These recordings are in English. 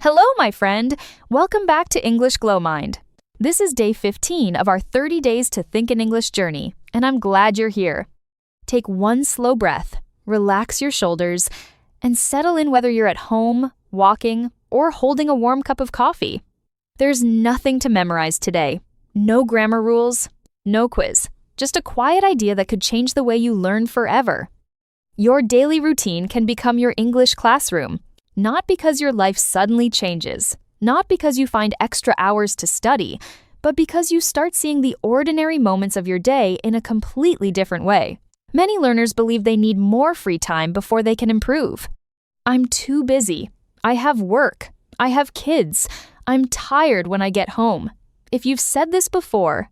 Hello, my friend. Welcome back to English GlowMind. This is day 15 of our 30 Days to Think in English journey, and I'm glad you're here. Take one slow breath, relax your shoulders, and settle in whether you're at home, walking, or holding a warm cup of coffee. There's nothing to memorize today. No grammar rules, no quiz. Just a quiet idea that could change the way you learn forever. Your daily routine can become your English classroom. Not because your life suddenly changes, not because you find extra hours to study, but because you start seeing the ordinary moments of your day in a completely different way. Many learners believe they need more free time before they can improve. I'm too busy. I have work. I have kids. I'm tired when I get home. If you've said this before,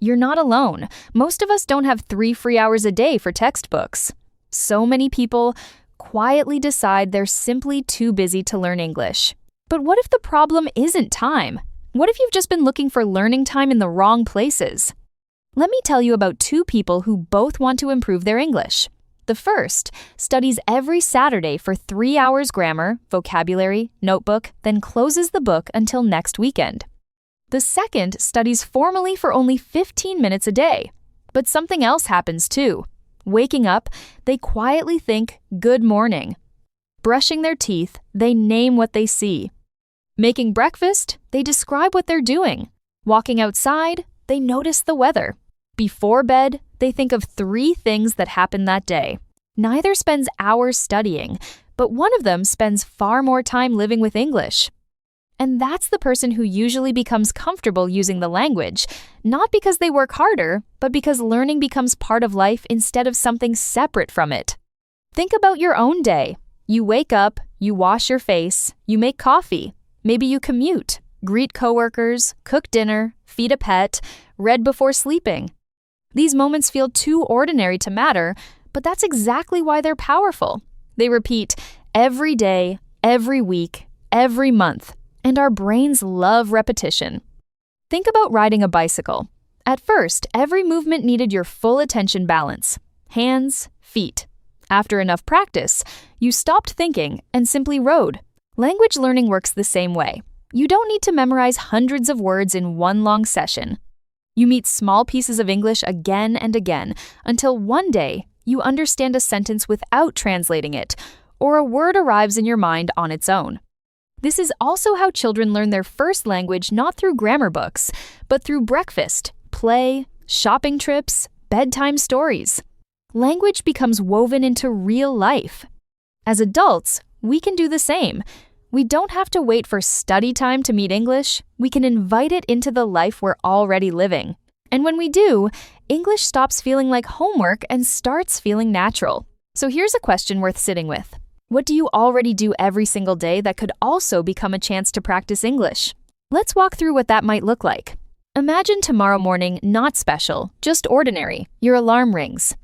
you're not alone. Most of us don't have 3 free hours a day for textbooks. So many people quietly decide they're simply too busy to learn English. But what if the problem isn't time? What if you've just been looking for learning time in the wrong places? Let me tell you about 2 people who both want to improve their English. The first studies every Saturday for 3 hours grammar, vocabulary, notebook, then closes the book until next weekend. The second studies formally for only 15 minutes a day. But something else happens too. Waking up, they quietly think, "Good morning." Brushing their teeth, they name what they see. Making breakfast, they describe what they're doing. Walking outside, they notice the weather. Before bed, they think of 3 things that happened that day. Neither spends hours studying, but one of them spends far more time living with English. And that's the person who usually becomes comfortable using the language, not because they work harder, but because learning becomes part of life instead of something separate from it. Think about your own day. You wake up, you wash your face, you make coffee. Maybe you commute, greet coworkers, cook dinner, feed a pet, read before sleeping. These moments feel too ordinary to matter, but that's exactly why they're powerful. They repeat every day, every week, every month. And our brains love repetition. Think about riding a bicycle. At first, every movement needed your full attention balance. Hands, feet. After enough practice, you stopped thinking and simply rode. Language learning works the same way. You don't need to memorize hundreds of words in one long session. You meet small pieces of English again and again until one day you understand a sentence without translating it, or a word arrives in your mind on its own. This is also how children learn their first language not through grammar books, but through breakfast, play, shopping trips, bedtime stories. Language becomes woven into real life. As adults, we can do the same. We don't have to wait for study time to meet English. We can invite it into the life we're already living. And when we do, English stops feeling like homework and starts feeling natural. So here's a question worth sitting with. What do you already do every single day that could also become a chance to practice English? Let's walk through what that might look like. Imagine tomorrow morning not special, just ordinary. Your alarm rings.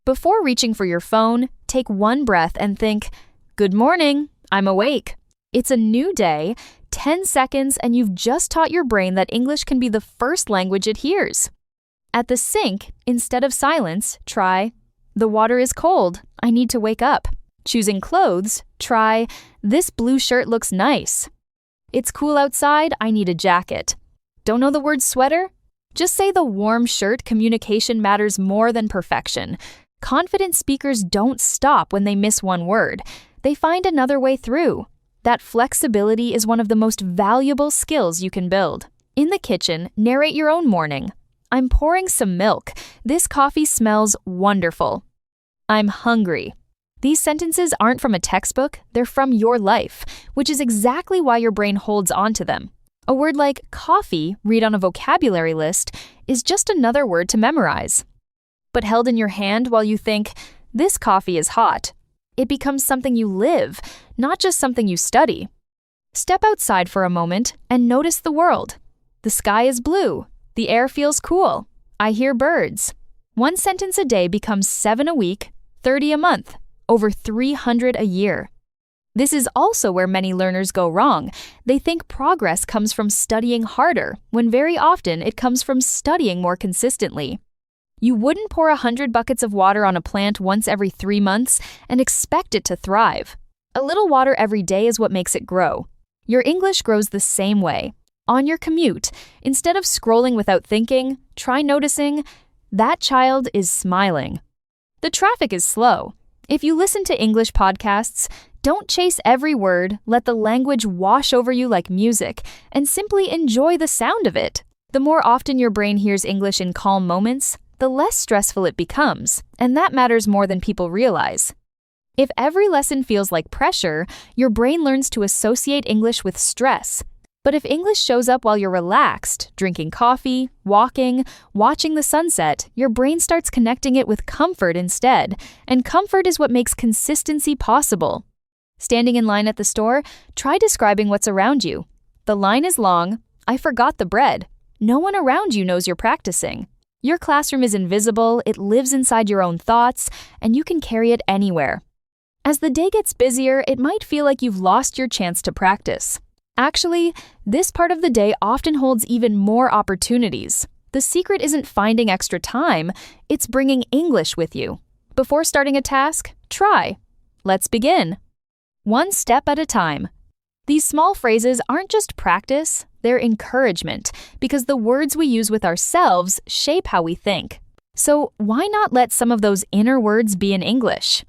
Before reaching for your phone, take one breath and think, "Good morning, I'm awake." It's a new day, 10 seconds, and you've just taught your brain that English can be the first language it hears. At the sink, instead of silence, try, "The water is cold, I need to wake up." Choosing clothes, try, "This blue shirt looks nice." It's cool outside, I need a jacket. Don't know the word sweater? Just say the warm shirt. Communication matters more than perfection. Confident speakers don't stop when they miss one word. They find another way through. That flexibility is one of the most valuable skills you can build. In the kitchen, narrate your own morning. "I'm pouring some milk. This coffee smells wonderful." "I'm hungry." These sentences aren't from a textbook, they're from your life, which is exactly why your brain holds on to them. A word like coffee, read on a vocabulary list, is just another word to memorize. But held in your hand while you think, "This coffee is hot," it becomes something you live, not just something you study. Step outside for a moment and notice the world. The sky is blue. The air feels cool. I hear birds. One sentence a day becomes 7 a week, 30 a month. Over 300 a year. This is also where many learners go wrong. They think progress comes from studying harder, when very often it comes from studying more consistently. You wouldn't pour 100 buckets of water on a plant once every 3 months and expect it to thrive. A little water every day is what makes it grow. Your English grows the same way. On your commute, instead of scrolling without thinking, try noticing that child is smiling. The traffic is slow. If you listen to English podcasts, don't chase every word, let the language wash over you like music, and simply enjoy the sound of it. The more often your brain hears English in calm moments, the less stressful it becomes, and that matters more than people realize. If every lesson feels like pressure, your brain learns to associate English with stress. But if English shows up while you're relaxed, drinking coffee, walking, watching the sunset, your brain starts connecting it with comfort instead, and comfort is what makes consistency possible. Standing in line at the store, try describing what's around you. The line is long. I forgot the bread. No one around you knows you're practicing. Your classroom is invisible, it lives inside your own thoughts, and you can carry it anywhere. As the day gets busier, it might feel like you've lost your chance to practice. Actually, this part of the day often holds even more opportunities. The secret isn't finding extra time, it's bringing English with you. Before starting a task, try. Let's begin. One step at a time. These small phrases aren't just practice, they're encouragement, because the words we use with ourselves shape how we think. So why not let some of those inner words be in English?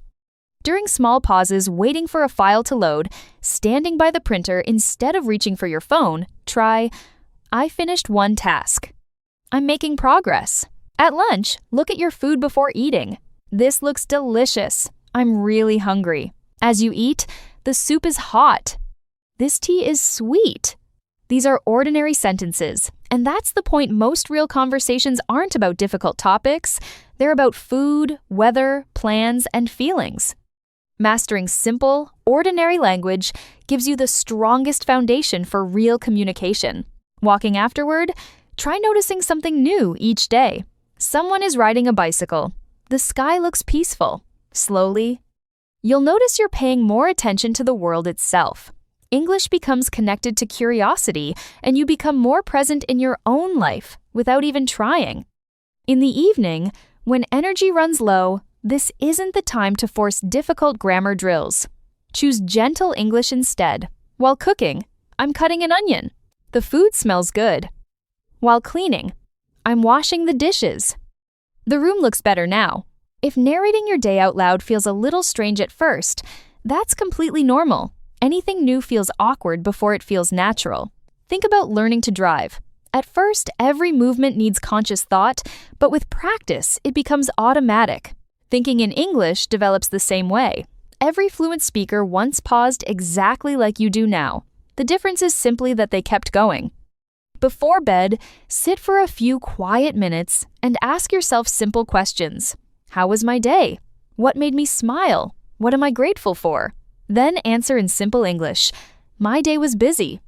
During small pauses waiting for a file to load, standing by the printer instead of reaching for your phone, try, I finished one task. I'm making progress. At lunch, look at your food before eating. This looks delicious. I'm really hungry. As you eat, the soup is hot. This tea is sweet. These are ordinary sentences, and that's the point. Most real conversations aren't about difficult topics. They're about food, weather, plans, and feelings. Mastering simple, ordinary language gives you the strongest foundation for real communication. Walking afterward, try noticing something new each day. Someone is riding a bicycle. The sky looks peaceful. Slowly, you'll notice you're paying more attention to the world itself. English becomes connected to curiosity, and you become more present in your own life without even trying. In the evening, when energy runs low, this isn't the time to force difficult grammar drills. Choose gentle English instead. While cooking, I'm cutting an onion. The food smells good. While cleaning, I'm washing the dishes. The room looks better now. If narrating your day out loud feels a little strange at first, that's completely normal. Anything new feels awkward before it feels natural. Think about learning to drive. At first, every movement needs conscious thought, but with practice, it becomes automatic. Thinking in English develops the same way. Every fluent speaker once paused exactly like you do now. The difference is simply that they kept going. Before bed, sit for a few quiet minutes and ask yourself simple questions. How was my day? What made me smile? What am I grateful for? Then answer in simple English. My day was busy.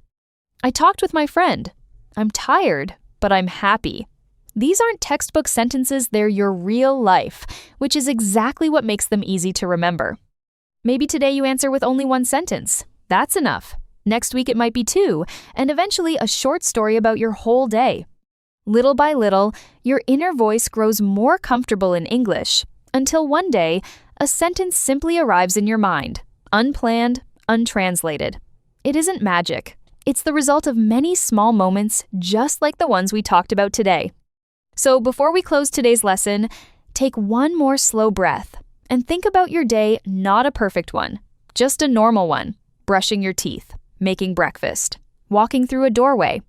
I talked with my friend. I'm tired, but I'm happy. These aren't textbook sentences, they're your real life, which is exactly what makes them easy to remember. Maybe today you answer with only one sentence. That's enough. Next week it might be two, and eventually a short story about your whole day. Little by little, your inner voice grows more comfortable in English, until one day, a sentence simply arrives in your mind, unplanned, untranslated. It isn't magic. It's the result of many small moments, just like the ones we talked about today. So before we close today's lesson, take one more slow breath and think about your day, not a perfect one, just a normal one. Brushing your teeth, making breakfast, walking through a doorway,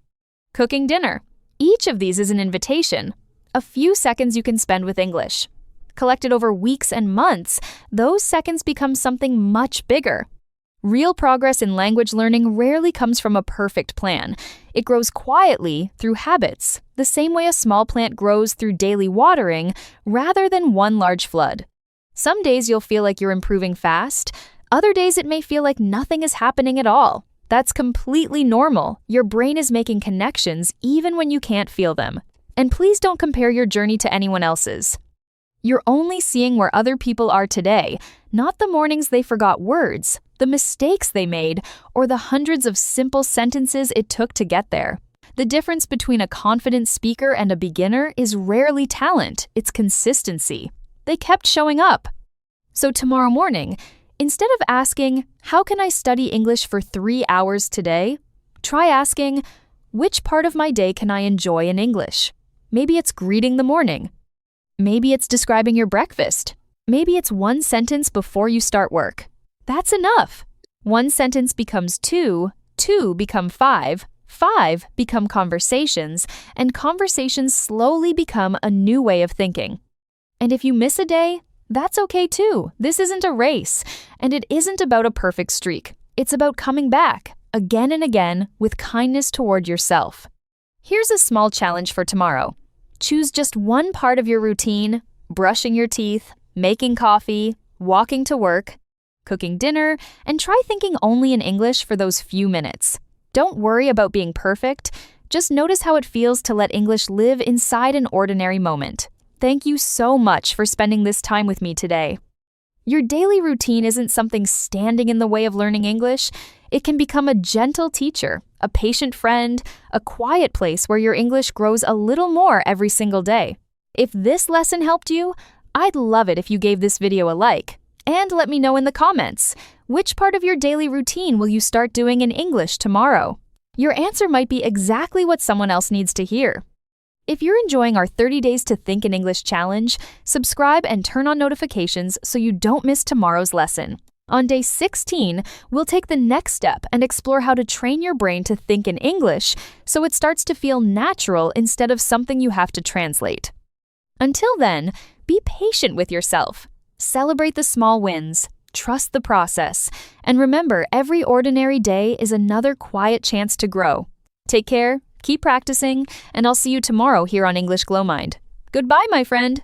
cooking dinner. Each of these is an invitation, a few seconds you can spend with English. Collected over weeks and months, those seconds become something much bigger. Real progress in language learning rarely comes from a perfect plan. It grows quietly through habits, the same way a small plant grows through daily watering rather than one large flood. Some days you'll feel like you're improving fast. Other days it may feel like nothing is happening at all. That's completely normal. Your brain is making connections even when you can't feel them. And please don't compare your journey to anyone else's. You're only seeing where other people are today, not the mornings they forgot words, the mistakes they made, or the hundreds of simple sentences it took to get there. The difference between a confident speaker and a beginner is rarely talent, it's consistency. They kept showing up. So tomorrow morning, Instead of asking, "How can I study English for 3 hours today?" try asking, "Which part of my day can I enjoy in English?" Maybe it's greeting the morning. Maybe it's describing your breakfast. Maybe it's one sentence before you start work. That's enough. One sentence becomes two, two become five, five become conversations, and conversations slowly become a new way of thinking. And if you miss a day, that's okay too. This isn't a race, and it isn't about a perfect streak. It's about coming back, again and again, with kindness toward yourself. Here's a small challenge for tomorrow. Choose just one part of your routine: brushing your teeth, making coffee, walking to work, cooking dinner, and try thinking only in English for those few minutes. Don't worry about being perfect. Just notice how it feels to let English live inside an ordinary moment. Thank you so much for spending this time with me today. Your daily routine isn't something standing in the way of learning English. It can become a gentle teacher, a patient friend, a quiet place where your English grows a little more every single day. If this lesson helped you, I'd love it if you gave this video a like. And let me know in the comments, which part of your daily routine will you start doing in English tomorrow? Your answer might be exactly what someone else needs to hear. If you're enjoying our 30 Days to Think in English challenge, subscribe and turn on notifications so you don't miss tomorrow's lesson. On day 16, we'll take the next step and explore how to train your brain to think in English so it starts to feel natural instead of something you have to translate. Until then, be patient with yourself. Celebrate the small wins, trust the process, and remember every ordinary day is another quiet chance to grow. Take care, keep practicing, and I'll see you tomorrow here on English GlowMind. Goodbye, my friend!